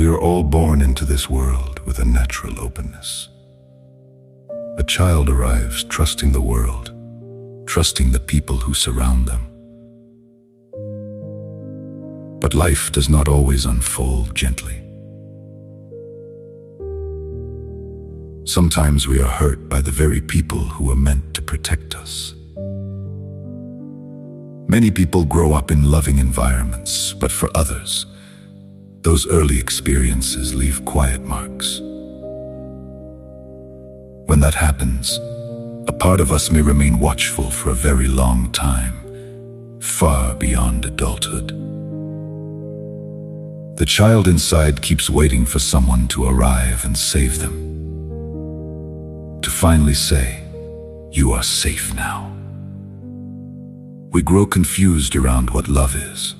We are all born into this world with a natural openness. A child arrives trusting the world, trusting the people who surround them. But life does not always unfold gently. Sometimes we are hurt by the very people who were meant to protect us. Many people grow up in loving environments, but for others, those early experiences leave quiet marks. When that happens, a part of us may remain watchful for a very long time, far beyond adulthood. The child inside keeps waiting for someone to arrive and save them, to finally say, "You are safe now." We grow confused around what love is.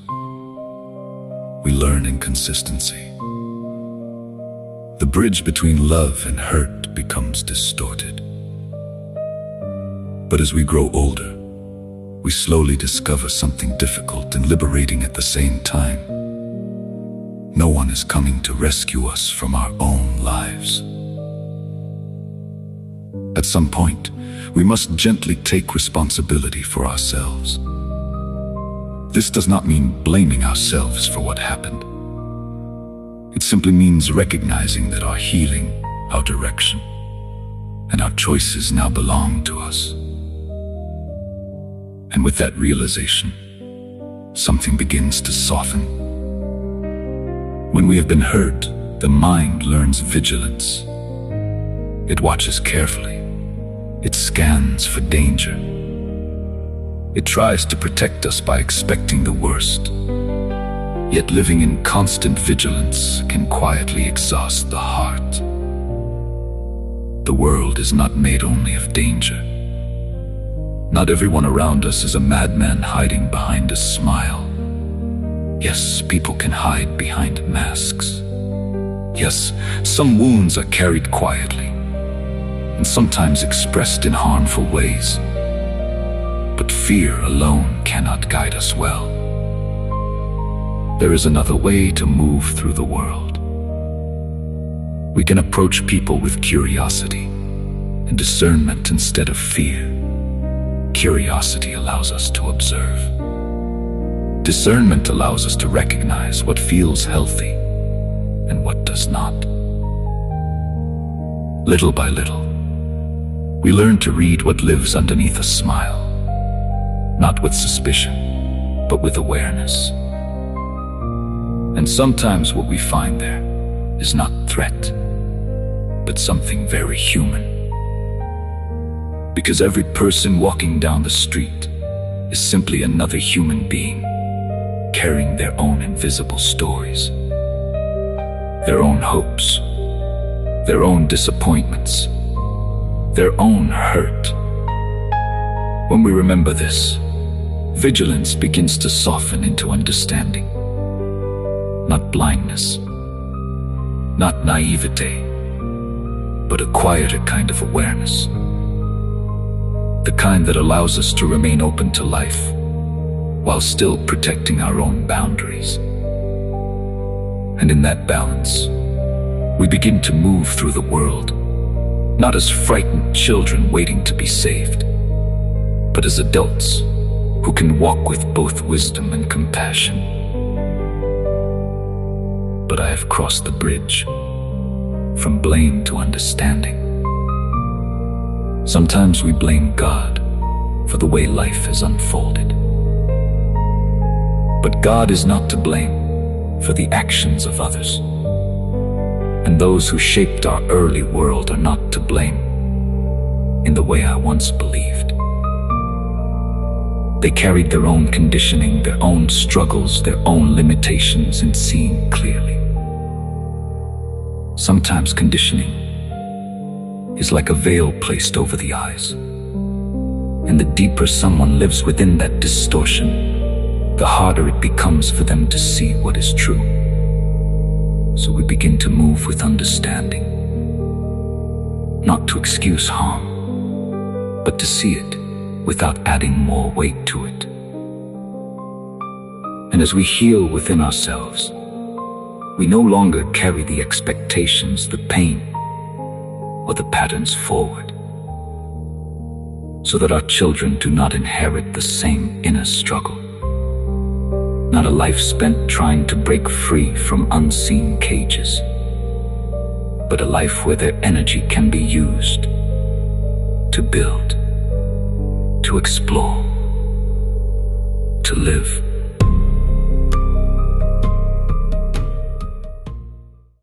We learn inconsistency. The bridge between love and hurt becomes distorted. But as we grow older, we slowly discover something difficult and liberating at the same time. No one is coming to rescue us from our own lives. At some point, we must gently take responsibility for ourselves. This does not mean blaming ourselves for what happened. It simply means recognizing that our healing, our direction, and our choices now belong to us. And with that realization, something begins to soften. When we have been hurt, the mind learns vigilance. It watches carefully. It scans for danger. It tries to protect us by expecting the worst. Yet living in constant vigilance can quietly exhaust the heart. The world is not made only of danger. Not everyone around us is a madman hiding behind a smile. Yes, people can hide behind masks. Yes, some wounds are carried quietly, and sometimes expressed in harmful ways. But fear alone cannot guide us well. There is another way to move through the world. We can approach people with curiosity and discernment instead of fear. Curiosity allows us to observe. Discernment allows us to recognize what feels healthy and what does not. Little by little, we learn to read what lives underneath a smile, not with suspicion, but with awareness. And sometimes what we find there is not threat, but something very human. Because every person walking down the street is simply another human being, carrying their own invisible stories, their own hopes, their own disappointments, their own hurt. When we remember this, vigilance begins to soften into understanding. Not blindness, not naivete, but a quieter kind of awareness. The kind that allows us to remain open to life, while still protecting our own boundaries. And in that balance, we begin to move through the world, not as frightened children waiting to be saved, but as adults who can walk with both wisdom and compassion. But I have crossed the bridge from blame to understanding. Sometimes we blame God for the way life has unfolded. But God is not to blame for the actions of others. And those who shaped our early world are not to blame in the way I once believed. They carried their own conditioning, their own struggles, their own limitations in seeing clearly. Sometimes conditioning is like a veil placed over the eyes. And the deeper someone lives within that distortion, the harder it becomes for them to see what is true. So we begin to move with understanding, not to excuse harm, but to see it without adding more weight to it. And as we heal within ourselves, We no longer carry the expectations, the pain, or the patterns forward, so that our children do not inherit the same inner struggle. Not a life spent trying to break free from unseen cages, but a life where their energy can be used to build, to explore, to live.